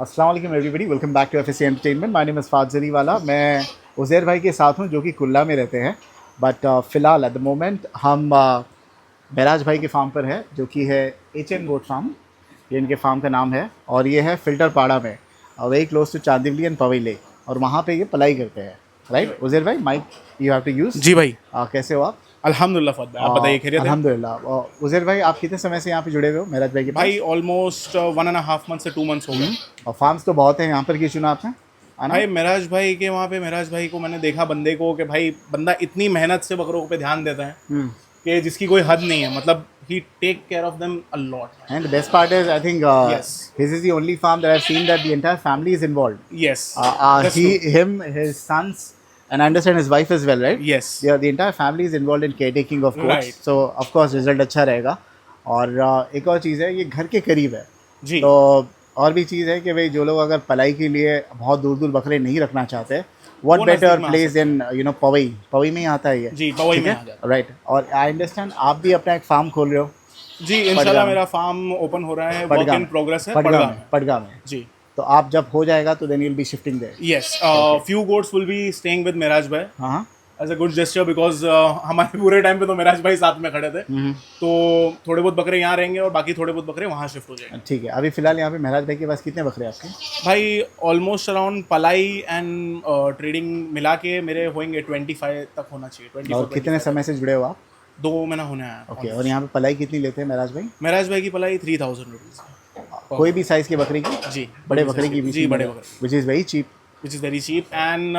अस्सलाम वालेकुम everybody, welcome back to FSC entertainment. My name is फाद जलीवाला। मैं उज़ैर भाई के साथ हूँ जो कि कुल्ला में रहते हैं। बट फ़िलहाल एट द मोमेंट हम महराज भाई के फार्म पर है जो कि है एच.एन. Goat farm. ये इनके फार्म का नाम है और ये है फ़िल्टर पाड़ा में, very close to Chandivali and Powai lake. और वहाँ पे ये पलाई करते हैं। राइट उज़ैर भाई, mike you have to use. जी भाई। कैसे हो आप? अल्हम्दुलिल्लाह फद भाई, आप बताइए खैरियत है? अल्हम्दुलिल्लाह। उज़ैर भाई, आप कितने समय से यहाँ पे जुड़े हुए हो महराज भाई के पास? भाई ऑलमोस्ट 1.5 मंथ से 2 मंथ्स हो गए। और फार्म्स तो बहुत हैं यहाँ पर, क्यों चुना आपने आना? भाई महराज भाई के वहाँ पे महराज भाई को मैंने देखा बंदे को कि भाई बंदा इतनी मेहनत से बकरों पे ध्यान देता है कि जिसकी कोई हद नहीं है। मतलब he take care of them a lot. And the best part is, I think Yes. his is the only farm that I've seen that the entire family is involved. Yes That's true. Him, his sons, and I understand his wife as well, right? Yes. The entire family is involved in caretaking of goats. Right. So of course result अच्छा रहेगा। और एक और चीज़ है, ये घर के करीब है। जी। तो और भी चीज़ है कि भाई जो लोग अगर पलाई के लिए बहुत दूर दूर बकरे नहीं रखना चाहते, what वो better नज़दीक में आ place than पवई में ही आता है ये। जी, पवई ठीक में है? आ जाता राइट। और आई अंडरस्टैंड आप भी अपना एक फार्म खोल रहे हो। जी, इंशाल्लाह मेरा फार्म ओपन हो रहा है, वर्क इन प्रोग्रेस है पड़गा में। पड़गा में। जी। तो आप जब हो जाएगा तो then you will be shifting there. Yes, few goats will be staying with Maharaj भाई हाँ। As a good gesture because हमारे पूरे टाइम पे तो महराज भाई साथ में खड़े थे। तो थोड़े बहुत बकरे यहाँ रहेंगे और बाकी थोड़े बहुत बकरे वहाँ शिफ्ट हो जाएंगे। ठीक है। अभी फिलहाल यहाँ पे महराज भाई के पास कितने बकरे हैं आपके? भाई ऑलमोस्ट अराउंड पलाई एंड ट्रेडिंग मिला के मेरे होंगे 25 तक होना चाहिए। 24 और कितने समय से जुड़े हो आप? 2 महीना होने आया। ओके। और यहाँ पे पलाई कितनी लेते हैं महराज भाई? महराज भाई की पलाई 3000 रुपीज़। कोई भी साइज़ की बकरी की? जी, बड़े बकरे की भी? जी, बड़े बकरे, which is very cheap. Which is very cheap. And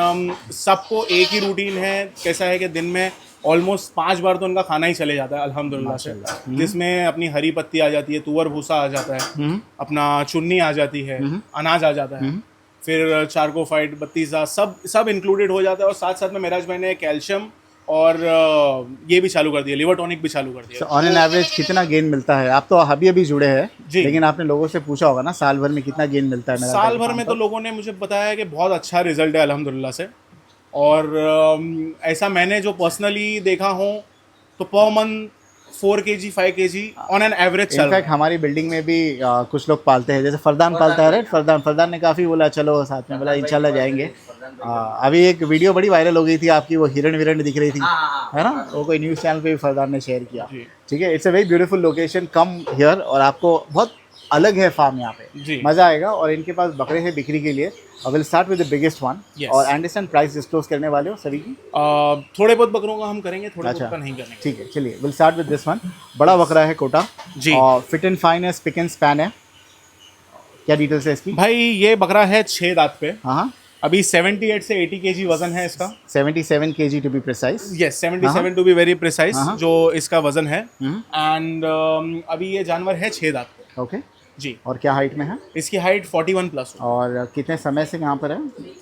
सबको एक ही रूटीन है। कैसा है कि दिन में ऑलमोस्ट 5 बार तो उनका खाना ही चले जाता है अल्हम्दुलिल्लाह से, जिसमें अपनी हरी पत्ती आ जाती है, तुअर भूसा आ जाता है, अपना चुन्नी आ जाती है, अनाज आ जाता है, फिर चारकोफाइट, बत्तीसा सब इंक्लूडेड हो जाता है। और साथ साथ में महराज भाई ने कैल्शियम और ये भी चालू कर दिया, लिवर टॉनिक भी चालू कर दिया। ऑन एन एवरेज कितना गेन मिलता है? आप तो अभी जुड़े हैं, लेकिन आपने लोगों से पूछा होगा ना साल भर में कितना गेन मिलता है? साल भर में तो लोगों ने मुझे बताया कि बहुत अच्छा रिजल्ट है अल्हम्दुलिल्लाह से। और ऐसा मैंने जो पर्सनली देखा हो तो per month 4 kg 5 kg on an average चल रहा है। इनफैक्ट हमारी बिल्डिंग में भी कुछ लोग पालते हैं, जैसे फरदान पालता है। राइट, फरदान ने काफ़ी बोला चलो साथ में, बोला इंशाल्लाह जाएंगे। अभी एक वीडियो बड़ी वायरल हो गई थी आपकी, वो हिरण विरण दिख रही थी, है ना? वो कोई न्यूज़ चैनल पे भी फरदान ने शेयर किया। ठीक है, it's a very beautiful location, come here. और आपको बहुत अलग है फार्म यहाँ पे, मज़ा आएगा। और इनके पास बकरे हैं बिक्री के लिए। Will start with the biggest one. और अंडरस्टैंड प्राइस डिस्क्लोज करने वाले हो सभी की? थोड़े बहुत बकरों का हम करेंगे, थोड़े बहुत का नहीं करेंगे। ठीक है, चलिए will start with this one. बड़ा बकरा है कोटा जी, और फिट एंड फाइन है, स्पिक एंड स्पैन है। क्या डिटेल्स है इसकी? भाई ये बकरा है 6 दांत पे। हाँ। अभी 78 से 80 kg वजन है इसका। 77 kg to be precise. Yes, 77 to be very precise जो इसका वजन है। एंड अभी ये जानवर है 6 दांत पे। ओके जी। और क्या हाइट में है? इसकी हाइट 41 प्लस। और कितने समय से यहाँ पर है?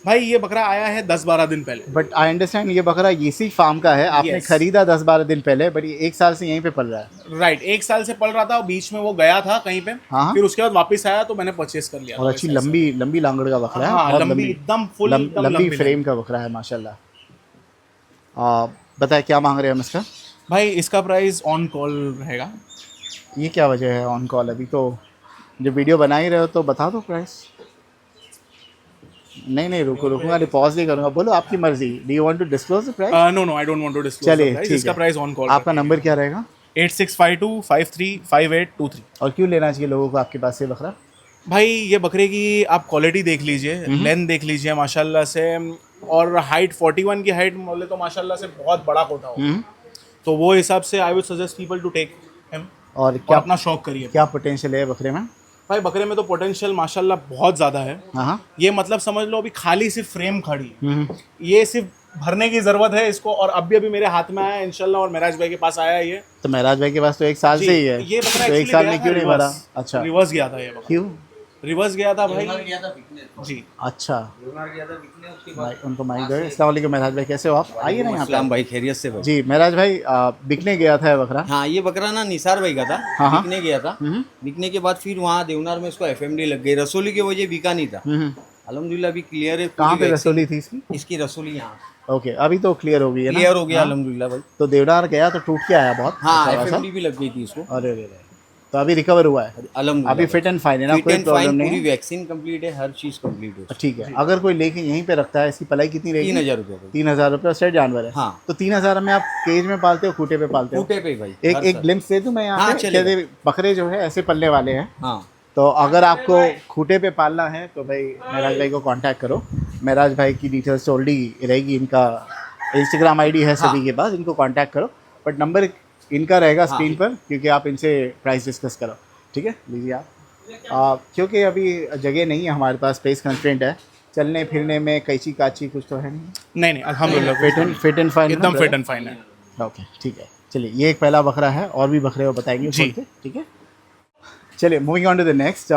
भाई ये बकरा आया है 10-12 दिन पहले। बट आई अंडरस्टैंड ये बकरा इसी फार्म का है, आपने खरीदा 10-12 दिन पहले, बट ये 1 साल से यहीं पे पल रहा है। राइट, 1 साल से पल रहा था, बीच में वो गया था कहीं पे। फिर उसके बाद वापस आया तो मैंने परचेस कर लिया। और अच्छी लंबी लांगड़ का बकरा है। हाँ, लंबी एकदम फुल लंबी फ्रेम का बकरा है माशाल्लाह। बताए क्या मांग रहे हैं हम इसका? भाई इसका प्राइस ऑन कॉल रहेगा। ये क्या वजह है ऑन कॉल? अभी तो जो वीडियो बना ही रहे हो तो बता दो प्राइस। नहीं रुकूंगा, नहीं पॉज नहीं करूंगा, बोलो आपकी मर्जी। Do you want to disclose the price? No, I don't want to disclose the price. इसका प्राइस ऑन कॉल। आपका नंबर क्या रहेगा? 8652535823। और क्यों लेना चाहिए लोगों को आपके पास से बकरा? भाई ये बकरे की आप क्वालिटी देख लीजिए, लेंथ देख लीजिए माशाल्लाह से, और हाइट 41 की हाइट बोले तो माशाल्लाह से बहुत बड़ा कोटा हो। तो वो हिसाब से I would suggest people to take him. और क्या अपना शौक करिए। क्या पोटेंशियल है बकरे में? भाई बकरे में तो पोटेंशियल माशाल्लाह बहुत ज़्यादा है। ये मतलब समझ लो अभी खाली सिर्फ फ्रेम खड़ी है, ये सिर्फ भरने की ज़रूरत है इसको। और अभी मेरे हाथ में आया है इंशाल्लाह, और महराज भाई के पास आया है ये। तो महराज भाई के पास तो 1 साल से ही है। ये बकरा तो 1 साल में क्यों नहीं भरा? अच्छा, रिवर्स गया था ये बकरा। क्यों रिवर्स गया था भाई? जी अच्छा, उनको माइक दो। अस्सलाम वालेकुम महराज भाई, कैसे हो आप? आइए ना यहाँ पे। भाई खैरियत से भाई। जी महराज भाई, बिकने गया था बकरा? हाँ, ये बकरा ना निसार भाई का था। बिकने गया था। बिकने के बाद फिर वहाँ देवनार में इसको एफएमडी लग गई। रसोली की वजह बिका नहीं था। अल्हम्दुलिल्लाह अभी क्लियर है। कहाँ पे रसोली थी इसकी? इसकी रसोली यहाँ। ओके, अभी तो क्लियर हो गई है ना? क्लियर हो गया अल्हम्दुलिल्लाह भाई। तो देवनार गया तो टूट के आया बहुत। हाँ, एफएमडी भी लग गई थी इसको। अरे तो अभी रिकवर हुआ है, अल्हम्दुलिल्लाह अभी फिट एंड फाइन है ना, फिट कोई एंड प्रॉब्लम फाइन, नहीं पूरी है। वैक्सीन कंप्लीट है, हर चीज कंप्लीट है। ठीक है, अगर कोई लेके यहीं पे रखता है, इसकी पलाई कितनी रहेगी? 3000 रुपये भाई। 3000 रुपये सेट जानवर है। हाँ। तो 3000 में आप केज में पालते हो, खूटे पे पालते हो? खूटे पे भाई। एक हर एक साल। ग्लिम्स दे दूं मैं यहाँ हाँ, पे? चलेगा। कहते बकरे जो है ऐसे पलने वाले हैं, हाँ तो अगर आपको खूटे पे पालना है तो भाई महराज भाई को कांटेक्ट करो। महराज भाई की डिटेल्स ऑलरेडी रहेगी, इनका इंस्टाग्राम आईडी है सभी के पास, इनको कांटेक्ट करो, बट नंबर इनका रहेगा स्क्रीन पर, क्योंकि आप इनसे प्राइस डिस्कस करो। ठीक है, लीजिए आप। क्योंकि अभी जगह नहीं है हमारे पास, स्पेस कंस्ट्रेंट है, चलने फिरने में कैची काची कुछ तो है नहीं। नहीं अल्हम्दुलिल्लाह फिट एंड फाइन एकदम फिट एंड फाइन है। ओके ठीक है, चलिए ये एक पहला बकरा है, और भी बकरे वो बताएंगे जी। खोल के, ठीक है। चलिए moving on to the next,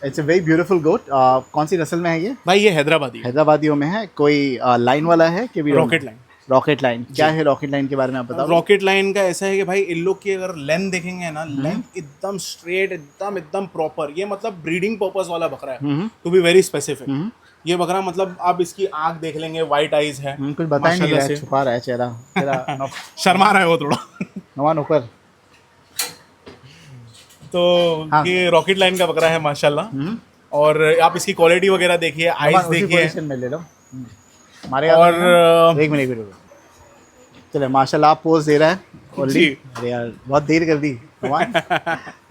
it's a very beautiful goat. कौन सी नस्ल में है ये? भाई ये हैदराबादी है, हैदराबादियों में है। कोई लाइन वाला है कि रॉकेट लाइन। रॉकेट लाइन क्या है? रॉकेट लाइन के बारे में आप बताओ। रॉकेट लाइन का ऐसा है कि भाई इन लोग की अगर लेंथ देखेंगे ना, लेंथ एकदम स्ट्रेट, एकदम प्रॉपर। ये मतलब ब्रीडिंग पर्पस वाला बकरा है, टू बी वेरी स्पेसिफिक। ये बकरा मतलब आप इसकी आंख देख लेंगे, वाइट आईज है, कुछ बता ही नहीं रहा माशाल्लाह है, से। छुपा रहा है चेहरा तेरा। शर्मा रहा है वो थोड़ा। नवान ऊपर। तो हाँ। ये रॉकेट लाइन का बकरा है माशाल्लाह। और आप इसकी क्वालिटी वगैरह देखिए, आईज नवान उसी देखिए। पोजीशन में ले लो। हमारे और एक मिनट रुको। चले माशाल्लाह, आप पोज दे रहा है ऑलरेडी। जी। अरे यार बहुत देर कर दी। नवान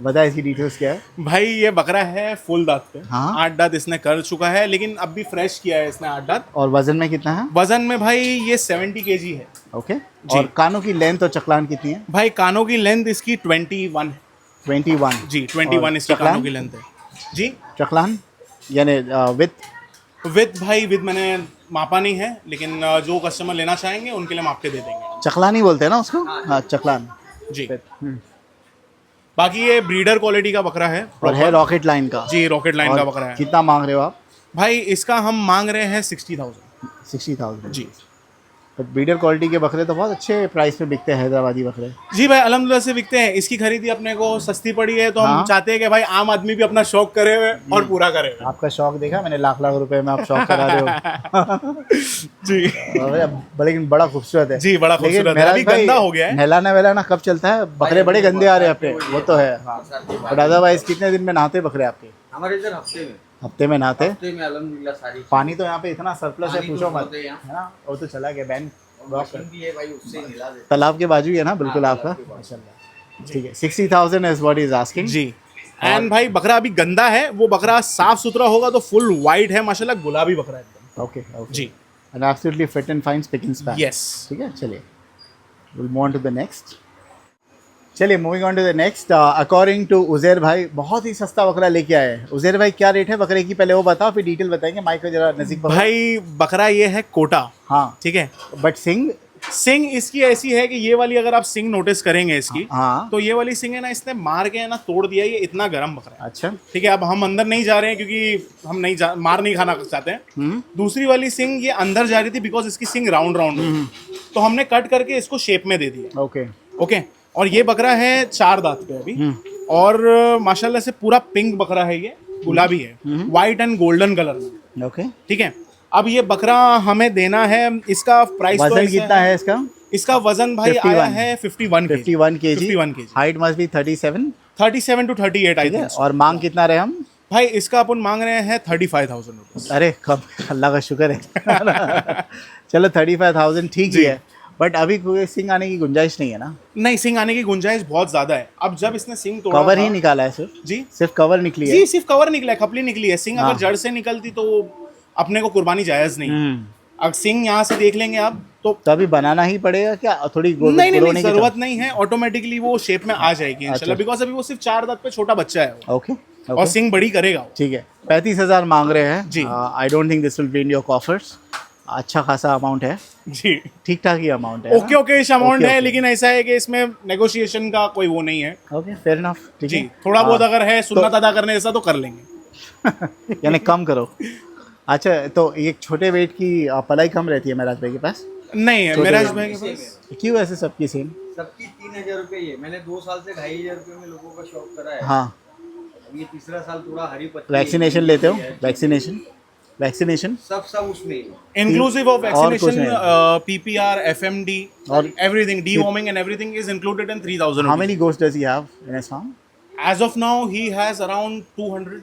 बता इसकी डिटेल्स क्या है? भाई ये बकरा है फुल दांत पे, हाँ। 8 दांत इसने कर चुका है, लेकिन अब भी फ्रेश किया है इसने 8 दांत। और वजन में कितना है? वजन में भाई ये 70 kg है। ओके। और कानों की लेंथ और चकलान कितनी है? भाई कानों की लेंथ इसकी 21 है। 21 जी 21 इसकी चकलान? कानों की लेंथ है जी। चकलान यानी विथ विद मैंने मापा नहीं है, लेकिन जो कस्टमर लेना चाहेंगे उनके लिए माप के दे देंगे चकलान ही बोलते हैं ना उसको? हाँ चकलान। जी। हम्म। बाकी ये ब्रीडर क्वालिटी का बकरा है और है रॉकेट लाइन का? जी, रॉकेट लाइन और का बकरा है। कितना मांग रहे हो आप? भाई इसका हम मांग रहे हैं 60,000। 60,000 जी। बट ब्रीडर क्वालिटी के बकरे तो बहुत अच्छे प्राइस पे बिकते हैं, हैदराबादी बकरे। जी भाई अल्हम्दुलिल्लाह से बिकते हैं। इसकी खरीदी अपने को सस्ती पड़ी है, तो हम हाँ। चाहते हैं कि भाई आम आदमी भी अपना शौक करे हुए और पूरा करे हुए। आपका शौक देखा मैंने, लाख लाख रुपए में आप शौक करा रहे हो। जी लेकिन बड़ा खूबसूरत है। जी, बड़ा लेकिन खूबसूरत है। मेरा अभी भाई गंदा हो गया है। नहलाना वहलाना कब चलता है? बकरे बड़े गंदे आ रहे हैं अपने, वो तो है। बट अदरवाइज कितने दिन में नहाते बकरे आपके? हमारे इधर हफ्ते में नहाते? अल्हम्दुलिल्लाह सारी पानी तो यहाँ पे इतना सरप्लस है, पानी तो पूछो मत, बहुत है यहाँ। है ना? वो तो चला गया बैन। मशीन भी है भाई, उससे ही मिला देते तालाब के बाजू ही है ना बिल्कुल आपका? माशाल्लाह। ठीक है, 60,000 इज व्हाट इज आस्किंग। जी। एंड भाई बकरा अभी गंदा है, वो बकरा साफ सुथरा होगा तो फुल वाइट है माशाल्लाह, गुलाबी बकरा है एकदम। ओके ओके जी। And absolutely fit and fine speaking span. Yes. ठीक है, चलिए will move on to the next. चलिए moving on to the next. According to Uzair भाई बहुत ही सस्ता बकरा लेके आए हैं। उजैर भाई क्या रेट है बकरे की, पहले वो बताओ फिर डिटेल बताएंगे। माइक को जरा नजदीक पकड़ो। भाई बकरा ये है कोटा, हाँ ठीक है। बट सिंह, सिंग इसकी ऐसी है कि ये वाली अगर आप सिंग नोटिस करेंगे इसकी, हाँ तो ये वाली सिंग है ना, इसने मार के है ना तोड़ दिया। ये इतना गर्म बकरा है, अच्छा। ठीक है। अब हम अंदर नहीं जा रहे हैं क्योंकि हम मार नहीं खाना चाहते हैं। दूसरी वाली सिंग ये अंदर जा रही थी बिकॉज इसकी सिंग राउंड राउंड, तो हमने कट करके इसको शेप में दे दिया। Okay okay. और ये बकरा है 4 दांत पे अभी, और माशाल्लाह से पूरा पिंक बकरा है, ये गुलाबी है, व्हाइट एंड गोल्डन कलर में, ओके। ठीक है। अब ये बकरा हमें देना है, इसका प्राइस तो वजन ऐसे कितना है इसका? इसका वजन भाई 51 आया है 51 kg। 51 kg। 51 kg। Height must be 37। 37 to 38 I think. और मांग कितना रहे हम? भाई इसका अपन मांग रहे हैं 35,000 रुपीज। अरे कम, अल्लाह का शुक्र है। चलो 35,000 ठीक ही है, बट अभी कोई सिंग आने की गुंजाइश नहीं है ना? नहीं, सिंग आने की गुंजाइश बहुत ज्यादा है। अब जब इसने सिंग तोड़ा कवर था- ही निकाला है सिर्फ? जी सिर्फ कवर निकली है? जी, सिर्फ कवर निकला है, खपली निकली है। सिंग हाँ। अगर जड़ से निकलती तो अपने को कुर्बानी जायज नहीं। अब सिंग यहाँ से देख लेंगे आप तो अभी बनाना ही पड़ेगा क्या? थोड़ी नहीं, गुरोने की जरूरत नहीं है, ऑटोमेटिकली वो शेप में आ जाएगी इंशाल्लाह, अच्छा। बिकॉज अभी वो सिर्फ 4 दांत पे छोटा बच्चा है वो, तरह? ओके और ओके सिंग बड़ी करेगा वो। ठीक है। 35,000 मांग रहे हैं जी। I don't think this will be in your coffers. अच्छा खासा अमाउंट है, जी, ठीक ठाक ही अमाउंट है। ओके ओके इस अमाउंट Okay, है, okay. लेकिन ऐसा है कि इसमें नेगोशिएशन का कोई वो नहीं है। Okay fair enough. ठीक जी, है, थोड़ा बहुत हाँ, अगर है सुन्नत अदा करने जैसा तो कर लेंगे। यानी कम करो। अच्छा, तो एक छोटे वेट की पलाई कम रहती है मेराज भाई के पास? नहीं है छोटे मेराज वेट भाई के पास। क्यों ऐसे सबकी सेम? सबकी 3,000 रुपये ही है। मैंने 2 साल से 2,500 रुपये में लोगों का शौक करा है। हाँ। अब ये तीसरा साल थोड़ा हरी पत्ती वैक्सीनेशन लेते हो? वैक्सीनेशन सब उसमें ही है। इंक्लूसिव ऑफ और कुछ वैक्सीनेशन, नहीं। PPR, FMD और everything, deworming and everything is included in 3,000 how many goats does he have in his farm? As of now he has around 200।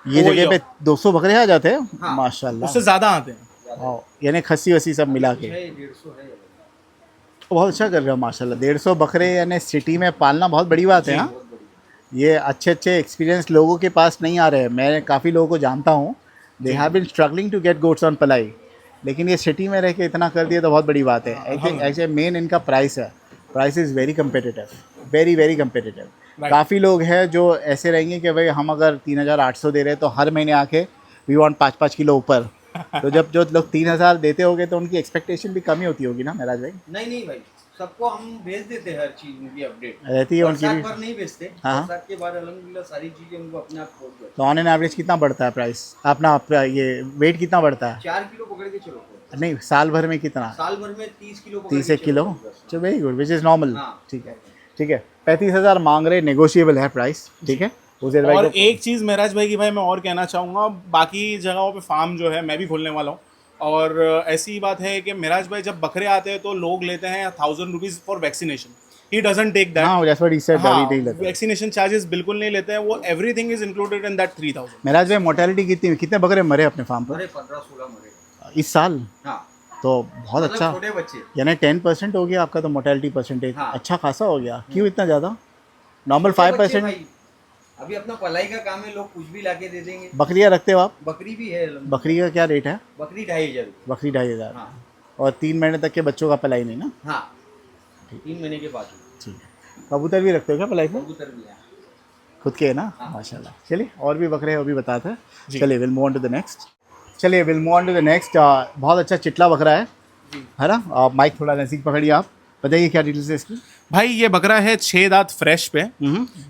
ये जगह पे 200 बकरे आ जाते हैं माशाल्लाह। उससे ज्यादा आते हैं। हाँ, यानी खस्सी वसी सब मिला के 150 है। बहुत अच्छा कर रहे हो माशाल्लाह। 150 बकरे यानी सिटी में पालना बहुत बड़ी बात है। हाँ, ये अच्छे अच्छे एक्सपीरियंस लोगों के पास नहीं आ रहे हैं। मैं काफ़ी लोगों को जानता हूँ, they have been struggling to get goats on ply, लेकिन ये सिटी में रह के इतना कर दिया तो बहुत बड़ी बात है। ऐसे मेन इनका प्राइस है, price is very competitive, very very competitive. काफ़ी लोग हैं जो ऐसे रहेंगे कि भाई हम अगर 3,800 दे रहे हैं तो हर महीने आके वी वांट 5-5 किलो ऊपर। तो जब जो लोग 3,000 देते होंगे तो उनकी एक्सपेक्टेशन भी कमी होती होगी ना महराज भाई? नहीं भाई, सबको हम भेज देते हैं, हर चीज उनकी अपडेट रहती है उनकी भी। पर नहीं भेजते। हाँ। बरसात के बाद अल्हम्दुलिल्लाह सारी चीजें उनको अपने आप खोल देते। तो ऑन एन एवरेज कितना बढ़ता है प्राइस अपना ये वेट कितना बढ़ता है? 4 किलो पकड़ के चलो। नहीं, साल भर में कितना? साल भर में 30 किलो 30 किलो। चलो very good, which is normal. हाँ। ठीक है, ठीक है। 35,000 मांग रहे, नेगोशिएबल है प्राइस, ठीक है। उज़ैर भाई और को एक चीज़ महराज भाई की भाई मैं और कहना चाहूँगा, बाकी जगहों पे फार्म जो है मैं भी खोलने वाला हूँ, और ऐसी बात है कि महराज भाई जब बकरे आते हैं तो लोग लेते हैं 1,000 rupees for vaccination. He doesn't take that. हाँ, that's what he said, अभी नहीं लेते। वैक्सीनेशन चार्जेस बिल्कुल नहीं लेते हैं वो, everything is included in that 3,000। महराज भाई मोर्टेलिटी कितने बकरे मरे अपने फार्म पर 15-16 मरे इस साल? हाँ। तो बहुत अच्छा, छोटे बच्चे, यानी 10% हो गया आपका तो मोर्टेलिटी परसेंटेज। हाँ। अच्छा खासा हो गया। क्यों इतना ज़्यादा? नॉर्मल 5%। अभी अपना पलाई का काम है, लोग कुछ भी लाके दे देंगे। बकरियाँ रखते हो आप? बकरी भी है। बकरी का क्या रेट है? बकरी 2,500। बकरी 2,500। हाँ। और 3 महीने तक के बच्चों का पलाई नहीं ना? हाँ, 3 महीने के बाद। ठीक है। कबूतर भी रखते हो क्या पलाई में? कबूतर भी है खुद के है ना? माशाल्लाह। चलिए, और भी बकरे हैं वो भी बताते हैं। चलिए, will move on to the next. चलिए, will move on to the next. बहुत अच्छा चिटला बकरा है ना? माइक थोड़ा नज़दीक पकड़िए आप, बताइए क्या डिटेल्स है इसकी? भाई ये बकरा है 6 दांत फ्रेश पे।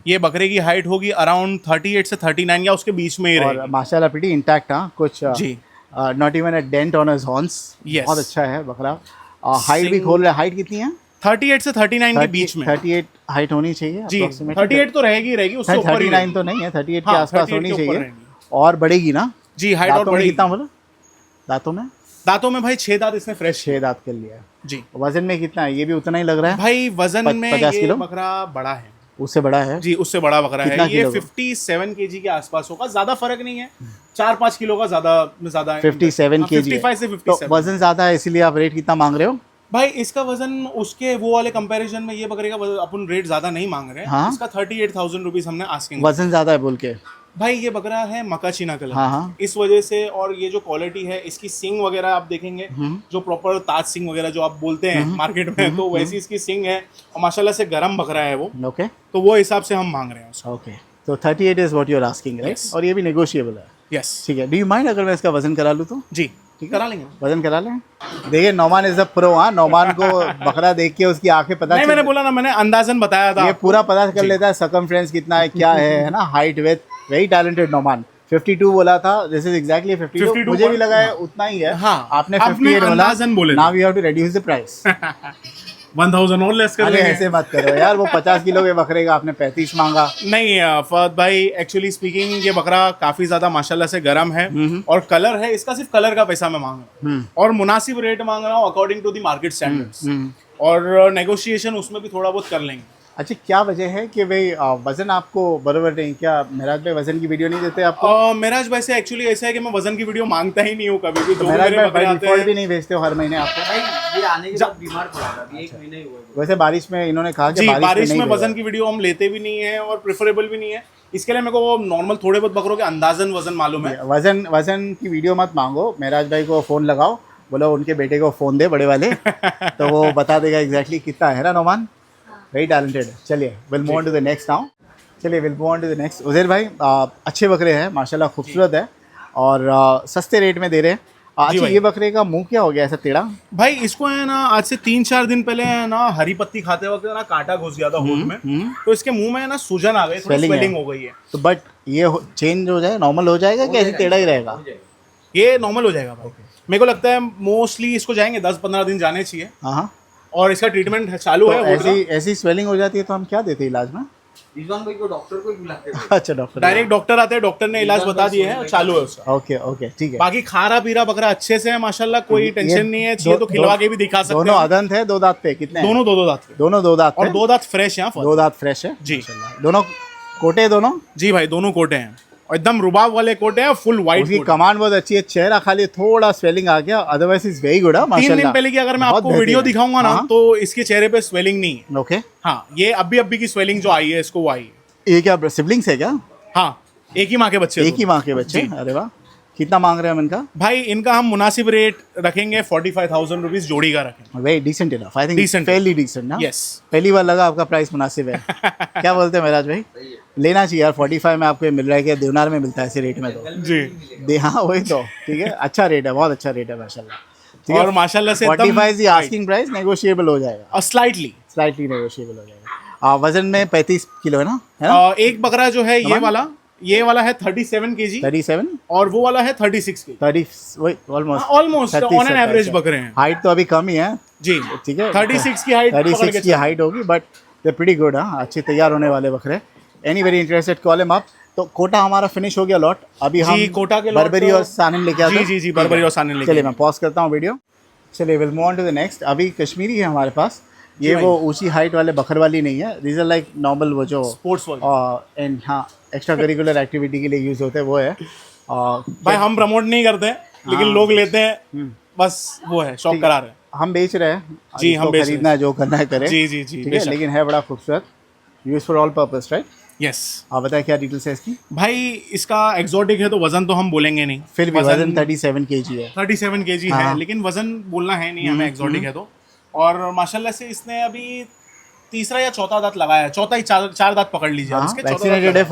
ये बकरे की हाइट होगी अराउंड 38 से 39 या उसके बीच में ही और रहेगी। माशाल्लाह प्रीटी इंटैक्ट। हाँ, कुछ जी, not even a dent on his horns. Yes. बहुत अच्छा है बकरा। हाइट भी खोल रहा है। हाइट कितनी है? 38 से 39 के बीच में। 38 हाइट होनी चाहिए जी, approximately। 38 तो रहेगी उससे ऊपर ही 39 तो नहीं है, 38 के हाँ, आसपास 38 होनी के ऊपर चाहिए। रहेगी। और बढ़ेगी ना? जी, हाइट और दांतों में बढ़ेगी। कितना बोला? दांतों में दांतों में भाई 6 दांत इसमें फ्रेश 6 दांत के लिए। जी। वजन में कितना है? ये भी उतना ही लग रहा है भाई वजन में 50 ये किलो? बकरा बड़ा है। उससे बड़ा है जी, उससे बड़ा बकरा कितना है ये। किलो का? 57 kg के आसपास होगा, ज्यादा फर्क नहीं है, 4-5 किलो का ज्यादा 57 kg 55 से तो 57। वजन ज़्यादा है, इसीलिए आप रेट कितना मांग रहे हो? भाई इसका वजन उसके वो वाले कंपैरिजन में ये बकरे का अपन रेट ज्यादा नहीं मांग रहे हैं। हाँ? इसका 38,000 रुपीज हमने आस्किंग। वजन ज़्यादा है बोल के? भाई ये बकरा है मकाचीना कलर। हाँ, हाँ। इस वजह से, और ये जो क्वालिटी है इसकी सिंग वगैरह आप देखेंगे, जो प्रॉपर ताज सिंग वगैरह जो आप बोलते हैं मार्केट में, तो वैसी इसकी सिंग है, और माशाल्लाह से गरम बकरा है वो। ओके, तो वो हिसाब से हम मांग रहे हैं उसको। ओके। तो 38 is what you are asking, right? Yes. और ये भी नेगोशिएबल है? यस, ठीक है। डू यू माइंड अगर मैं इसका वजन करा लूँ तो? जी, करा लेंगे। वजन करा लें। देखिए, नौमान इज द प्रो। हाँ, नौमान को बकरा देख के उसकी आंखें पता नहीं, मैंने बोला ना, मैंने अंदाजन बताया था ये आपको। पूरा पता कर लेता है सकमफ्रेंस कितना है, क्या है ना? Height with, very talented Nauman. 52 बोला था, दिस इज एग्जैक्टली 52। मुझे भी लगा है उतना ही है। हाँ, आपने आपने 58 बोला। अंदाजन बोले थे। Now we have to reduce the price. 1000 और लेस कर अरे लेंगे। ऐसे मत करो यार, वो 50 किलो के बकरे का आपने 35 मांगा। नहीं फहद भाई, एक्चुअली स्पीकिंग ये बकरा काफी ज्यादा माशाल्लाह से गर्म है, और कलर है इसका, सिर्फ कलर का पैसा मैं मांग रहा हूँ, और मुनासिब रेट मांग रहा हूँ according to the market standards, और नेगोशिएशन उसमें भी थोड़ा बहुत कर लेंगे। अच्छा, क्या वजह है कि भाई वजन आपको बराबर नहीं? क्या महराज भाई वजन की वीडियो नहीं देते आपको? महराज भाई से एक्चुअली ऐसा है कि मैं वजन की वीडियो मांगता ही नहीं हूँ कभी भी। जो महराज मेरे भाई बकरे आते डिफॉल्ट हैं, भी नहीं भेजते हो हर महीने आपको? भाई ये आने के बाद बीमार पड़ा था, अभी 1 महीना ही हुआ है। वैसे बारिश में इन्होंने कहा कि जी, बारिश नहीं में भेजा। वजन की वीडियो हम लेते भी नहीं है, और प्रेफरेबल भी नहीं है। इसके लिए मेरे को नॉर्मल थोड़े बहुत बकरों के अंदाजन वजन मालूम है। वजन की वीडियो मत मांगो, महराज भाई को फ़ोन लगाओ, बोलो उनके बेटे को फ़ोन दे बड़े वाले तो वो बता देगा एग्जैक्टली कितना है ना नौमान? Very talented. चलिए, will move on to the next now. चलिए, will move on to the next. Uzair भाई, अच्छे बकरे हैं माशाल्लाह, खूबसूरत है, और सस्ते रेट में दे रहे हैं। अच्छा, ये बकरे का मुंह क्या हो गया ऐसा टेढ़ा? भाई इसको है ना, आज से 3-4 दिन पहले है ना, हरी पत्ती खाते वक्त ना कांटा घुस गया था होंठ में, तो इसके मुंह में है ना सूजन आ गई, थोड़ी स्वेलिंग हो गई है। तो बट ये चेंज हो जाए, नॉर्मल हो जाएगा कि ऐसे टेढ़ा ही रहेगा? ये नॉर्मल हो जाएगा भाई। मेरे को लगता है मोस्टली इसको जाएंगे 10-15 दिन जाने चाहिए, हाँ, और इसका ट्रीटमेंट चालू है। ऐसी स्वेलिंग हो जाती है तो हम क्या देते हैं इलाज में? रिजवान भाई को डॉक्टर को ही बुलाते हैं। अच्छा, डॉक्टर डायरेक्ट डॉक्टर आते हैं, डॉक्टर ने इलाज बता दिए हैं, चालू है उसका। ओके, ओके, ठीक है। बाकी खारा पीरा बकरा अच्छे से है माशाल्लाह, कोई टेंशन नहीं है। चाहिए तो खिलवा के भी दिखा सकते दोनों हैं। अदंत है? 2 दांत पे कितने हैं? दोनों 2 दांत के, दोनों 2 दांत और पे? 2 दांत फ्रेश हैं। 2 दांत फ्रेश है जी, दोनों। कोटे दोनों? जी भाई दोनों कोटे हैं और एकदम रुबाब वाले कोटे हैं, फुल वाइट उसकी कमांड बहुत अच्छी है, चेहरा खाली थोड़ा स्वेलिंग आ गया, अदरवाइज इज वेरी गुड। 3 दिन पहले की अगर मैं आपको वीडियो दिखाऊंगा ना तो इसके चेहरे पे स्वेलिंग नहीं है। ओके, हाँ ये अभी की स्वेलिंग जो आई है इसको वो आई है। ये क्या सिबलिंग्स है क्या? हाँ एक ही माँ के बच्चे, एक ही माँ के बच्चे। अरे वाह, कितना मांग रहे हैं हम इनका? भाई इनका हम मुनासिब रेट रखेंगे, 45,000 रुपीज जोड़ी का रखेंगे। Very decent enough, I think Decent. Fairly decent ना। Yes. पहली बार लगा आपका प्राइस मुनासिब है। क्या बोलते हैं महाराज भाई? लेना चाहिए यार, 45 में आपको ये मिल रहा है, कि देवनार में मिलता है ऐसे रेट में तो जी। हाँ वही तो, ठीक है, अच्छा रेट है, बहुत अच्छा रेट है माशाल्लाह, ठीक है। और माशाल्लाह से 45 ही आस्किंग प्राइस, नेगोशिएबल हो जाएगा, स्लाइटली स्लाइटली नेगोशिएबल हो जाएगा। वजन में 35 किलो है ना? एक बकरा जो है ये वाला है 37 केजी 37 और वो वाला है 36 केजी। 30 वही almost almost on an average बकरे हैं। हाइट तो अभी कम ही है जी, ठीक है, 36 की हाइट 36 की हाइट होगी, बट दे प्रीटी गुड। हाँ, अच्छे तैयार होने वाले बकरे। Any very interested, call him up. तो कोटा हमारा फिनिश हो गया लॉट, अभी हम कोटा के लॉट बर्बरी और सानिम लेके आते हैं। जी बर्बरी और सानिम लेके। चलिए मैं पॉज करता हूँ वीडियो। चलिए will move on to the next. अभी कश्मीरी है हमारे पास, ये वो ऊंची हाइट वाले बकर वाली नहीं है, दीज आर लाइक नॉर्मल वो जो स्पोर्ट्स एंड हाँ एक्स्ट्रा करिकुलर एक्टिविटी के लिए यूज होते हैं, वो है। भाई हम प्रमोट नहीं करते हैं, लेकिन लोग लेते हैं, बस वो है शौक करा रहे हैं। हम बेच रहे हैं जी, हम बेच खरीदना है, जो करना है करें। जी ठीक है, लेकिन है बड़ा खूबसूरत, use for all purpose, right? Yes. आप बताएं क्या डिटेल्स है इसकी? भाई इसका एक्सोटिक है तो वजन तो हम बोलेंगे नहीं, फिर भी वजन 37 kg है। 37 केजी है, लेकिन वजन बोलना है नहीं हमें, एक्सोटिक है तो। और माशाल्लाह से इसने अभी तीसरा या चौथा दांत लगाया है, चौथा ही चार दांत पकड़ लीजिए। वैक्सीनेटेड है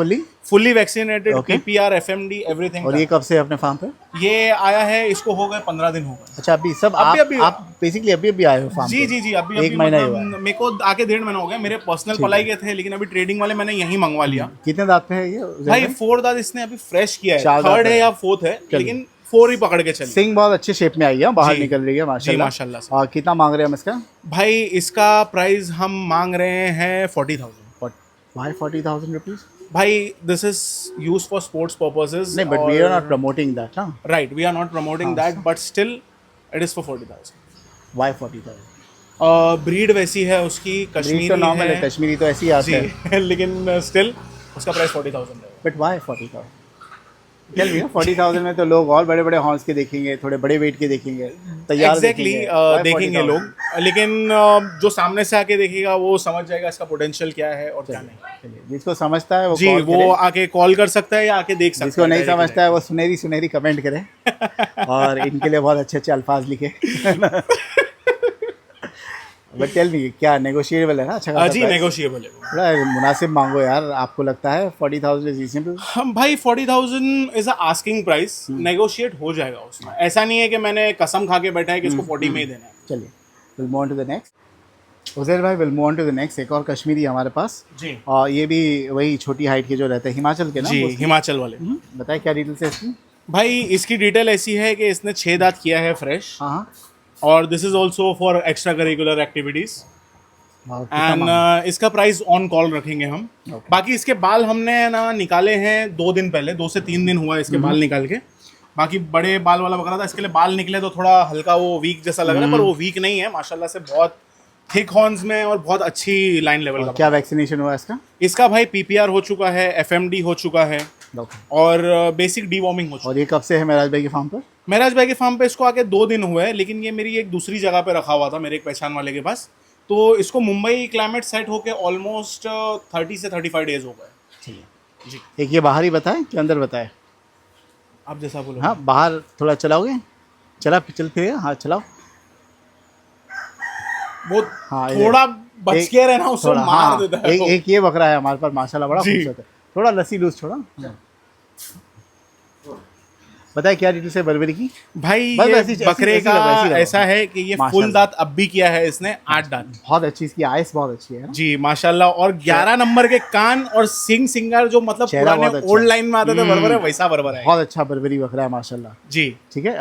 fully vaccinated, PPR, FMD, everything. और ये कब से अपने फार्म पे? ये आया है, इसको हो गए 15 दिन हो गए। अच्छा, अभी सब आप बेसिकली अभी आए हो फार्म पे? जी अभी एक महीना ही हुआ। मेरे को आके 1.5 महीना हो गया। मेरे पर्सनल पलाई के थे, लेकिन अभी ट्रेडिंग वाले मैंने यहीं मंगवा लिया। कितने दांत पे है ये भाई? 4 दांत इसने अभी फ्रेश किया है, 3rd है या 4th है, लेकिन 4 ही पकड़ के चलिए। सिंग बहुत अच्छे शेप में आई है, बाहर निकल रही है माशाल्लाह। और कितना मांग रहे हैं हम इसका? भाई इसका प्राइस हम मांग रहे हैं 40,000। Why 40,000 rupees? भाई this is use for sports purposes. नहीं, but we are not promoting that, ना? Right, we are not promoting that, but still it is for 40,000। Why 40,000? Breed वैसी है उसकी, कश्मीरी तो नॉर्मल है, कश्मीरी तो ऐसी आती है, लेकिन स्टिल उसका प्राइस 40,000 है। But why 40,000? चल भैया 40,000 में तो लोग और बड़े बड़े हॉर्स के देखेंगे, थोड़े बड़े वेट के देखेंगे, तैयार देखेंगे लोग, लेकिन जो सामने से आके देखेगा वो समझ जाएगा इसका पोटेंशियल क्या है और क्या नहीं। जिसको समझता है वो जी वो आके कॉल कर सकता है या आके देख सकता है। जिसको नहीं समझता है वो सुनहरी कमेंट करे और इनके लिए बहुत अच्छे अच्छे अल्फाज लिखे। बट टेल मी, क्या नेगोशिएबल है ना? अच्छा जी नेगोशिएबल है, बड़ा मुनासिब मांगो यार। आपको लगता है 40,000 इज रीजनेबल? हम भाई 40,000 is a asking price, negotiate हो जाएगा उसमें। ऐसा नहीं है कि मैंने कसम खा के बैठा है कि इसको 40 में ही देना है। चलिए will move on to the next. Uzair भाई, will move on to the next. एक और कश्मीरी हमारे पास जी, और ये भी वही छोटी हाइट के जो रहते हैं, हिमाचल के ना? जी हिमाचल वाले। बताए क्या डिटेल्स है इसकी? भाई इसकी डिटेल ऐसी है कि इसने 6 दांत किया है फ्रेश, हाँ, और this is also for extra curricular activities. And इसका प्राइस ऑन कॉल रखेंगे हम। बाकी इसके बाल हमने ना निकाले हैं 2 दिन पहले, 2 से 3 दिन हुआ है इसके बाल निकाल के। बाकी बड़े बाल वाला बकरा था, इसके लिए बाल निकले तो थोड़ा हल्का वो वीक जैसा लग रहा है, पर वो वीक नहीं है माशाल्लाह से, बहुत थिक हॉर्न्स में और बहुत अच्छी लाइन लेवल का। क्या वैक्सीनेशन हुआ इसका? इसका भाई पीपीआर हो चुका है, एफएमडी हो चुका है, और बेसिक डीवॉर्मिंग हो चुका है। और ये कब से है महराज भाई के फार्म पर? महराज भाई के फार्म पे इसको आके 2 दिन हुए हैं, लेकिन ये मेरी एक दूसरी जगह पे रखा हुआ था, मेरे एक पहचान वाले के पास। तो इसको मुंबई क्लाइमेट सेट होके ऑलमोस्ट 30 से 35 डेज हो गए। ठीक है जी। एक ये बाहर ही बताएं कि अंदर बताएं? आप जैसा बोलो। हाँ, बाहर थोड़ा चलाओगे? चल फिर हाँ चलाओ। वो हाँ, थोड़ा बच के रहना, उसको मार हाँ, देता है। एक ये बकरा है हमारे पास माशाल्लाह, बड़ा खूबसूरत है। थोड़ा लस्सी लूज छोड़ा। बताए क्या डिटेल्स है बर्बरी की? भाई ये बकरे का ऐसा है कि ये फुल दांत अब भी किया है इसने, 8 दांत। बहुत अच्छी इसकी आइस, बहुत अच्छी है जी माशाल्लाह। और 11 नंबर के कान और सिंगर जो मतलब पुराने ओल्ड लाइन में आते थे बर्बर है, वैसा बर्बर है। बहुत अच्छा बर्बरी बकरा है माशाल्लाह जी। ठीक है,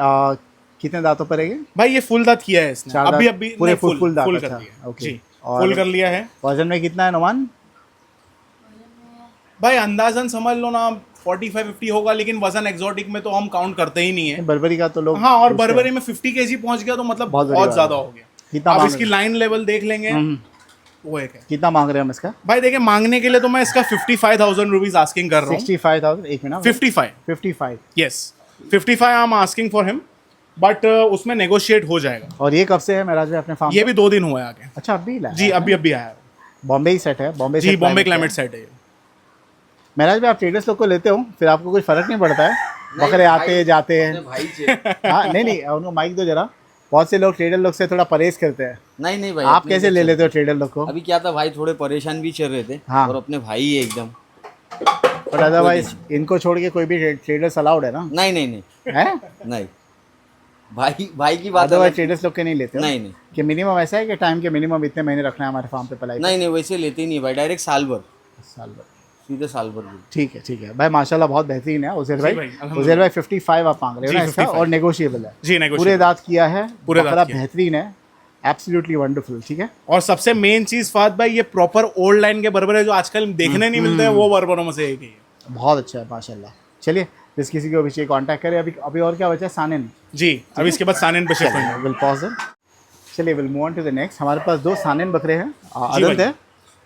कितने दांतों पर है? भाई ये फुल दांत किया है इसने, अभी पूरे फुल दांत कर दिया। ओके, फुल कर लिया है। वजन में कितना है नुमान? भाई अंदाजन समझ लो ना 45-50 होगा, लेकिन वजन एक्सोटिक में तो हम काउंट करते ही नहीं है। बर्बरी का तो लोग, हाँ, और बर्बरी में 50 kg पहुंच गया तो मतलब बहुत ज्यादा हो गया। अब इसकी लाइन लेवल देख लेंगे, वो एक है कितना मांग रहे हैं हम इसका? भाई। देखिए मांगने के लिए तो मैं इसका 55,000 रुपीज आस्किंग कर रहा हूँ। 65,000 एक minute 55 55 yes 55 I am asking for him, but उसमें नेगोशिएट हो जाएगा। और ये कब से है महराज भाई अपने फार्म? ये भी 2 दिन हुआ है आगे। अच्छा अभी लाया जी है? अभी आया है। बॉम्बे ही सेट है? बॉम्बे जी set Bombay climate climate set है ये। महराज भाई आप ट्रेडर्स लोग को लेते हो फिर आपको कुछ फर्क नहीं पड़ता है? बकरे आते जाते हैं। भाई से हाँ नहीं उनको माइक दो जरा। बहुत से लोग ट्रेडर लोग से थोड़ा परहेज करते हैं। नहीं भाई, आप अपने कैसे से ले चल- लेते हो ट्रेडर लोग को? अभी क्या था भाई, थोड़े परेशान भी चल रहे थे। हाँ। और अपने भाई है एकदम। बट अदरवाइज इनको छोड़ के कोई भी ट्रेडर्स अलाउड है ना? नहीं है नहीं, भाई की बात अदरवाइज अलग। ट्रेडर्स लोग के नहीं लेते हो? नहीं कि मिनिमम ऐसा है कि टाइम के मिनिमम इतने महीने रखना है हमारे फार्म पे पलाई? नहीं वैसे लेते ही नहीं भाई, डायरेक्ट साल भर, साल भर। सीधे साल भर। ठीक है भाई माशाल्लाह बहुत बेहतरीन है उजैर भाई। भाई, अल्हम्दुलिल्लाह। उजैर भाई 55 आप मांग रहे हो जी, ना इसका? 55 और नेगोशिएबल है? जी negotiable। पूरे दांत किया है, पूरे दांत बकरा किया है। बेहतरीन है, एब्सोल्युटली वंडरफुल। ठीक है और सबसे मेन चीज फात भाई, ये प्रॉपर ओल्ड लाइन के बर्बर है जो आजकल देखने नहीं मिलते हैं, वो बर्बरों में से एक ही है। बहुत अच्छा है माशाल्लाह। चलिए जिस किसी को भी चाहिए कॉन्टैक्ट करें। अभी और क्या बचा है? सानिन। जी अभी इसके बाद सानेन पे शिफ्ट होंगे। Will pause it. चलिए will move on to the next. हमारे पास 2 सानिन बकरे हैं। जी अदंत भाई। है?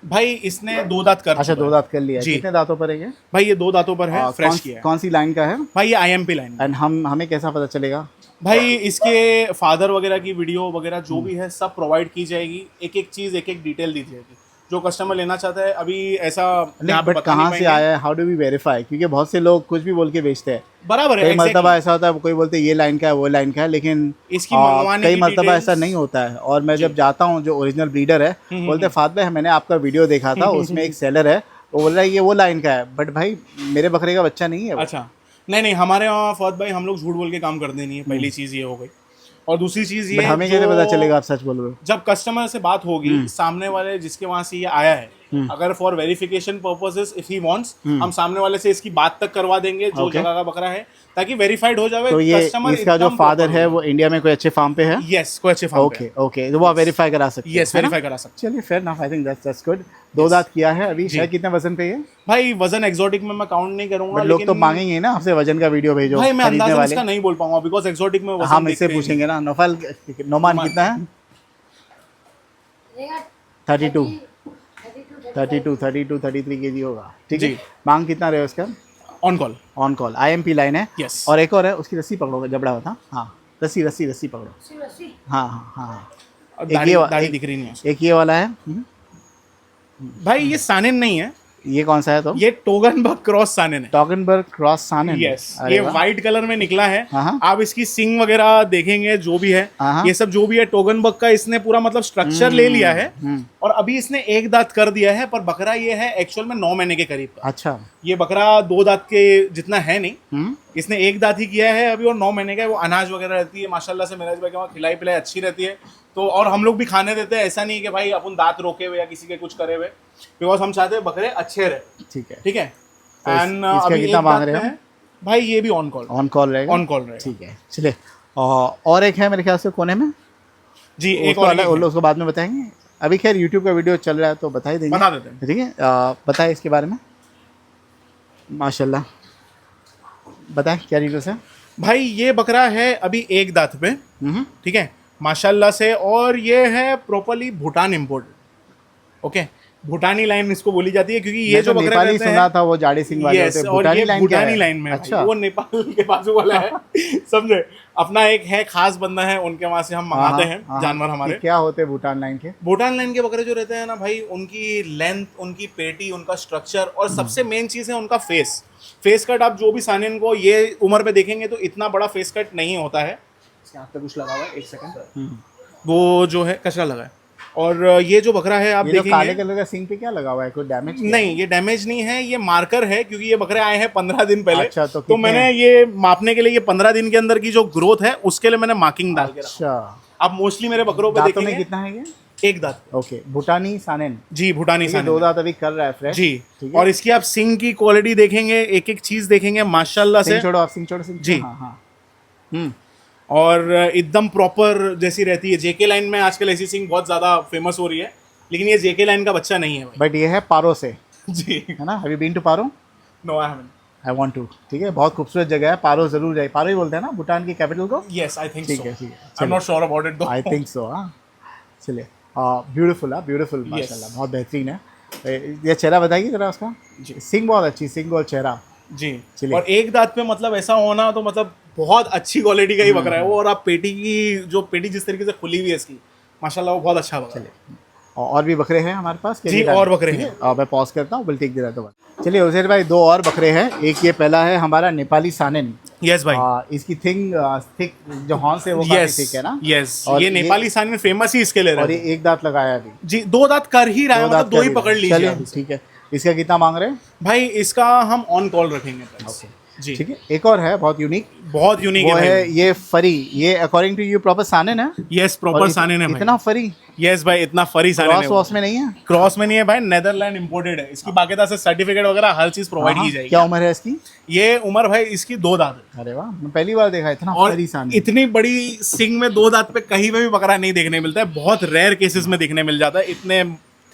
भाई इसने 2 दांत कर अच्छा चुका 2 है। दांत कर लिया है। जी। कितने दांतों पर है ये? भाई ये 2 दांतों पर है, फ्रेश किया है। कौन सी लाइन का है? भाई ये IMP लाइन। एंड हमें कैसा पता चलेगा? भाई इसके फादर वगैरह की वीडियो वगैरह जो भी है सब प्रोवाइड की जाएगी। एक एक चीज एक एक डिटेल दी जाएगी। जो कस्टमर लेना चाहता है अभी ऐसा यहाँ पे बट बता नहीं कहाँ से पाएंगे। आया है? How do we verify? क्योंकि बहुत से लोग कुछ भी बोल के बेचते हैं। बराबर है कई मरतबा exactly। ऐसा होता है कोई बोलते हैं ये लाइन का है वो लाइन का है, लेकिन इसकी मंगवाने कई की मरतबा details- ऐसा नहीं होता है। और मैं जब जाता हूँ जो ओरिजिनल ब्रीडर है बोलते हैं फात भाई मैंने आपका वीडियो देखा था उसमें एक सेलर है वो बोल रहा है ये वो लाइन का है, बट भाई मेरे बकरे का बच्चा नहीं है वो। अच्छा नहीं हमारे यहाँ फौज भाई हम लोग झूठ बोल के काम करते नहीं है। पहली चीज़ ये हो गई। और दूसरी चीज़ ये बट हमें कैसे पता चलेगा आप सच बोल रहे हो? जब कस्टमर से बात होगी सामने वाले जिसके वहां से ये आया है, अगर for verification purposes if he wants, हम सामने वाले से इसकी बात तक करवा देंगे जो Okay। जगह का बकरा है, ताकि वेरीफाइड हो जाए। तो ये इसका जो फादर है वो इंडिया में कोई अच्छे फार्म पे है? यस कोई अच्छे फार्म ओके ओके तो वो आप वेरीफाई करा सकते हैं? यस वेरीफाई करा सकते चलिए fair now I think that's good. 2 दांत किया है अभी। है कितने वजन पे ये? हैं। भाई वजन एक्सोटिक में मैं काउंट नहीं करूंगा, बट लोग तो लेकिन मांगेंगे ना आपसे वजन का वीडियो भेजो भाई मैं खरीदने अंदाजा वाले। इसका नहीं बोल पाऊंगा बिकॉज एक्सोटिक में वजन हम इससे देखते ही पूछेंगे ना। नौफल नोमान कितना है? 32 33 केजी होगा। ठीक है जी। मांग कितना रहे उसका? नहीं। On call on call IMP line है। यस। और एक और है उसकी रस्सी पकड़ोगे जबड़ा होता। हाँ रस्सी पकड़ो। हाँ हाँ एक ये दाढ़ी एक- दिख रही नहीं है उसकी। एक ये वाला है। भाई ये सानेन नहीं है, ये कौन सा है तो? ये टोगनबर्ग क्रॉस सानेन है। टॉगनबर्ग क्रॉस सानिन। यस अरे ये वाह। व्हाइट कलर में निकला है। हाँ। आप इसकी सिंग वगैरह देखेंगे जो भी है, हाँ। ये सब जो भी है टोगनबर्ग का इसने पूरा मतलब स्ट्रक्चर ले लिया है। और अभी इसने 1 दांत कर दिया है, पर बकरा ये है एक्चुअल में 9 महीने के करीब का। अच्छा। ये बकरा 2 दांत के जितना है नहीं, हम्म इसने 1 दांत ही किया है अभी और 9 महीने का है। वो अनाज वगैरह रहती है माशाल्लाह से मेराज भाई के वहाँ खिलाई पिलाई अच्छी रहती है। तो और हम लोग भी खाने देते हैं, ऐसा नहीं कि भाई अपन दांत रोके हुए या किसी के कुछ करे हुए, बिकॉज हम चाहते हैं बकरे अच्छे रहे। ठीक है। ठीक है। तो इस- एंड इसका अभी कितना 1 मांग दांत रहे पे हो? है भाई, ये भी ऑन कॉल ऑन कॉल रहेगा। ऑन कॉल रहेगा। ठीक है चलिए। और एक है मेरे ख्याल से कोने में। जी एक उसको और अलग है। उसको बाद में बताएंगे। अभी खैर YouTube का वीडियो चल रहा है तो बता ही देंगे। बता देते हैं। ठीक है बताए इसके बारे में। माशाल्लाह बताएं क्या डिटेल्स है? भाई ये बकरा है अभी 1 दांत पे। ठीक है माशाल्लाह से। और ये है properly Bhutan import. Okay Bhutani line इसको बोली जाती है क्योंकि ये जो बकरे नेपाली रहते सुना हैं। था वो जाड़ी सिंह वाले यस होते हैं। और भूटानी ये लाइन क्या भूटानी है? लाइन में है अच्छा भाई, वो नेपाल के बाजू वाला है समझे। अपना एक है खास बंदा है, उनके वहां से हम मंगाते हैं जानवर हमारे। ये क्या होते हैं भूटान लाइन के? भूटान लाइन के बकरे जो रहते हैं ना भाई, उनकी लेंथ, उनकी पेटी, उनका स्ट्रक्चर और सबसे मेन चीज़ है उनका फेस कट। आप जो भी सानिन को ये उम्र पे देखेंगे तो इतना बड़ा फेस कट नहीं होता है। इसके हाथ पे कुछ लगा हुआ है, 1 सेकंड। वो जो है कचरा लगा है। और ये जो बकरा है आप ये जो काले देखेंगे, कलर का सिंग पे क्या लगा हुआ है? कोई डैमेज? नहीं ये डैमेज नहीं है, ये मार्कर है क्योंकि ये बकरे आए हैं 15 दिन पहले। अच्छा, तो तो कितने मैंने हैं? ये मापने के लिए ये 15 दिन के अंदर की जो ग्रोथ है उसके लिए मैंने मार्किंग डाल के रखा। अच्छा आप मोस्टली मेरे बकरों पे दांतों में देखेंगे कितना है ये? 1 दांत। ओके भूटानी सानिन। जी भूटानी ये सानिन 2 दांत अभी कर रहा है फ्रेश। जी। ठीक है। और इसकी आप सिंग की क्वालिटी देखेंगे, एक एक चीज देखेंगे माशाल्लाह से। सिंग छोड़ो आप सिंग छोड़ो सिंग जी। हाँ हाँ और एकदम प्रॉपर जैसी रहती है। जेके लाइन में आजकल ऐसी सिंग बहुत ज्यादा फेमस हो रही है, लेकिन ये जेके लाइन का बच्चा नहीं है भाई। बट ये है पारो से जी है ना? Have you been to Paro? No I haven't. I want to. ठीक है बहुत खूबसूरत जगह है पारो, जरूर जाए। पारो ही बोलते हैं ना भूटान की कैपिटल को? यस आई थिंक ठीक सो। है ठीक आई है am not sure about it though. I think so. हाँ चलिए ब्यूटीफुल है, ब्यूटीफुल, माशाल्लाह बहुत बेहतरीन है। ये चेहरा बताइए जरा उसका। सिंग बहुत अच्छी, सिंग और चेहरा जी। और एक दांत पे मतलब ऐसा होना तो मतलब बहुत अच्छी क्वालिटी का ही बकरा है वो। और आप पेटी की जो पेटी जिस तरीके से खुली हुई है इसकी, माशाल्लाह वो बहुत अच्छा बकरा है। और भी बकरे हैं हमारे पास जी, और बकरे हैं। और मैं पॉज करता हूँ, विल टेक द तो। चलिए उजैर भाई, दो और बकरे हैं। एक ये पहला है हमारा नेपाली सानेन। यस भाई। इसकी थिक जो हॉर्न्स है वो काफी थिक है ना। यस, ये नेपाली सानेन फेमस ही इसके लिए और ये एक दांत लगाया अभी जी, 2 दांत कर ही रहा है, मतलब 2 ही पकड़ लीजिए। ठीक है, इसका कितना मांग रहे हैं भाई? इसका हम ऑन कॉल रखेंगे प्राइस। जी ठीक है। एक और है बहुत यूनिक वो है ये फरी। ये अकॉर्डिंग टू यू प्रॉपर सानेन है? यस, प्रॉपर सानेन है भाई। इतना फरी? यस भाई, इतना फरी सानेन है। क्रॉस में नहीं है? क्रॉस में नहीं है भाई, नेदरलैंड इंपोर्टेड है। इसकी बाकायदा से सर्टिफिकेट वगैरह हर चीज प्रोवाइड की जाएगी। क्या उम्र है इसकी? ये उम्र भाई इसकी 2 दांत है। अरे वाह, मैं पहली बार देखा इतना फरी सानेन। इतनी बड़ी सिंग में 2 दांत पे कहीं पे भी बकरा नहीं देखने मिलता है, बहुत रेयर केसेस में देखने मिल जाता है। इतने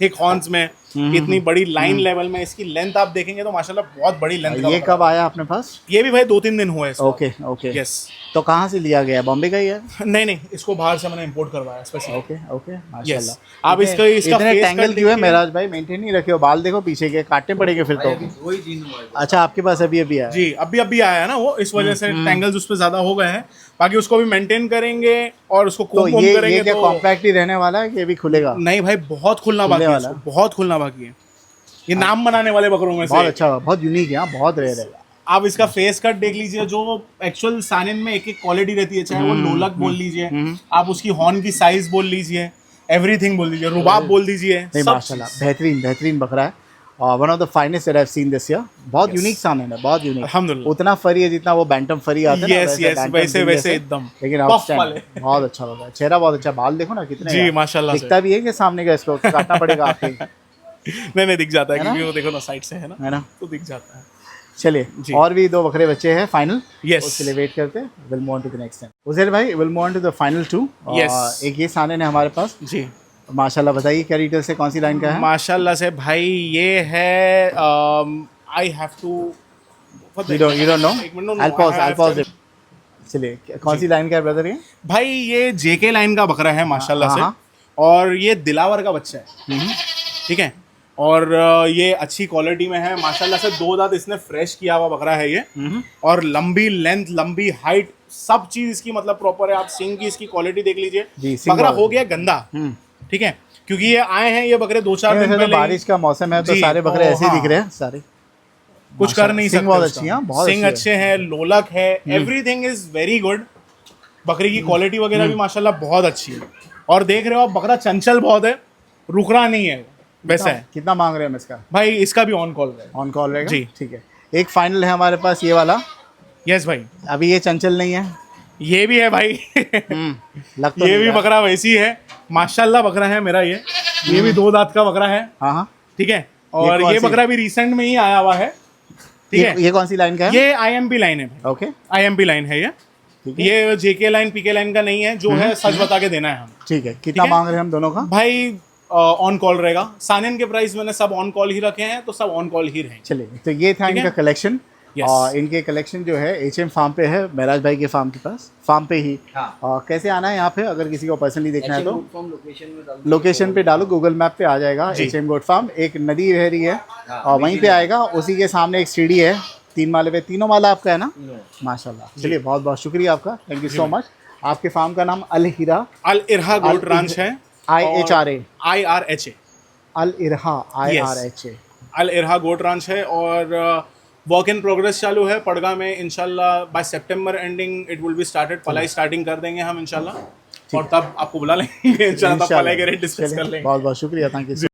थिक हॉर्न्स में, इतनी बड़ी लाइन लेवल में इसकी लेंथ आप देखेंगे तो माशाल्लाह बहुत बड़ी लेंथ। ये कब आया अपने पास? ये भी भाई 2-3 दिन हुए इसको। Okay okay. यस। तो कहाँ से लिया गया? बॉम्बे का ही है? नहीं, इसको बाहर से मैंने इंपोर्ट करवाया स्पेशल। ओके ओके, माशाल्लाह। आप इसका इतने टैंगल क्यों है मेराज भाई? मेंटेन नहीं रखे हो, बाल देखो पीछे के, काटने पड़ेंगे फिर तो। वही दिन हुआ है। अच्छा, आपके पास अभी अभी आया? जी, अभी आया है ना वो, इस वजह से टैंगल्स उस पे ज्यादा हो गए हैं। बाकी उसको भी मेंटेन करेंगे और उसको तो कोम करेंगे। ये क्या कॉम्पैक्ट ही रहने वाला है कि अभी खुलेगा? नहीं भाई, बहुत खुलना बाकी है इसको, बहुत खुलना बाकी है। ये नाम बनाने वाले बकरों में से बहुत अच्छा, बहुत यूनिक है, बहुत रेयर है। आप इसका फेस कट देख लीजिए, जो एक्चुअल सानेन में एक क्वालिटी रहती है, चाहे वो लोलक बोल लीजिए, आप उसकी हॉर्न की साइज बोल लीजिए, एवरीथिंग बोल दीजिए, रुबाब बोल दीजिए, माशाल्लाह बेहतरीन बकरा है। One of the finest that I have seen this year. बहुत यूनिक सानेन है, बहुत यूनिक। अल्हम्दुलिल्लाह। उतना फरी है जितना वो बैंटम फरी आता है ना। यस, वैसे एकदम। लेकिन बहुत अच्छा लगा, चेहरा बहुत अच्छा, बाल देखो ना कितने। जी माशाल्लाह। दिखता भी है कि सामने का इसको काटना पड़ेगा आपके? नहीं, दिख जाता है क्योंकि वो देखो ना साइड से है ना, तो दिख जाता है। चलिए, और भी 2 बकरे बच्चे हैं फाइनल। यस, उसके लिए वेट करते हैं। Will move on to the next time. Uzair भाई, will move on to the final 2। Yes. एक ये सानेन है हमारे पास जी। माशाल्लाह, बताइए क्या डिटेल्स है, कौन सी लाइन का है? माशाल्लाह से भाई ये है I have to you don't know? I'll pause it। चलिए, कौन सी लाइन का है ब्रदर ये? भाई ये जेके लाइन का बकरा है माशाल्लाह से। और ये दिलावर का बच्चा है, ठीक है। और ये अच्छी क्वालिटी में है माशाल्लाह से। 2 दांत इसने फ्रेश किया हुआ बकरा है ये। और लंबी लेंथ, लंबी हाइट, सब चीज इसकी मतलब प्रॉपर है। आप सिंग की इसकी क्वालिटी देख लीजिए। बकरा हो गया गंदा, ठीक है, क्योंकि ये आए हैं ये बकरे 2-4 दिन पहले। बारिश का मौसम है तो सारे बकरे ऐसे ही दिख रहे हैं सारे, कुछ कर नहीं सकते। बहुत अच्छी है, बहुत सिंग अच्छे हैं, लोलक है, एवरीथिंग इज वेरी गुड। बकरी की क्वालिटी वगैरह भी माशाल्लाह बहुत अच्छी है। और देख रहे हो आप, बकरा चंचल बहुत है, रुक रहा नहीं है, वैसा है। कितना मांग रहे हैं इसका? भाई इसका भी ऑन कॉल रहेगा। ऑन कॉल रहेगा जी, ठीक है। एक फाइनल है हमारे पास ये वाला। यस भाई। अभी ये चंचल नहीं है? ये भी है भाई। लगता ये भी बकरा वैसी है माशाल्लाह। बकरा है मेरा ये भी 2 दांत का बकरा है। हाँ, ठीक है। और ये बकरा भी रिसेंट में ही आया हुआ है, ठीक है। ये कौन सी लाइन का है? ये IMP लाइन है भाई। ओके, IMP लाइन है ये JK लाइन PK लाइन का नहीं है, जो है सच बता के देना है हम। ठीक है। कितना मांग रहे हैं हम दोनों का? भाई ऑन कॉल रहेगा। सानेन के प्राइस मैंने सब ऑन कॉल ही रखे हैं, तो सब ऑन कॉल ही रहेंगे। चलिए, तो ये था इनका कलेक्शन। और इनके कलेक्शन जो है HM फार्म पे है, मेराज भाई के फार्म के पास, फार्म पे ही। कैसे आना है यहाँ पे अगर किसी को पर्सनली देखना है तो? लोकेशन पे डालो, गूगल मैप पे आ जाएगा HM गोट फार्म। एक नदी बह रही है और वहीं पे आएगा, उसी के सामने एक सीढ़ी है, 3 माले पे। तीनों माला आपका है ना? माशाल्लाह। चलिए, बहुत बहुत शुक्रिया आपका, थैंक यू सो मच। आपके फार्म का नाम अल इरहा गोट ranch है। IHRA IRHA अल इरहा IRHA अल इरहा गोट ranch है। और वर्क इन प्रोग्रेस चालू है पड़गा में। इंशाल्लाह by September ending it will be started. पलाई स्टार्टिंग कर देंगे हम इंशाल्लाह, और तब आपको बुला लेंगे इंशाल्लाह, तब पलाई के रेट डिस्कस कर लेंगे। बहुत बहुत शुक्रिया, थैंक यू।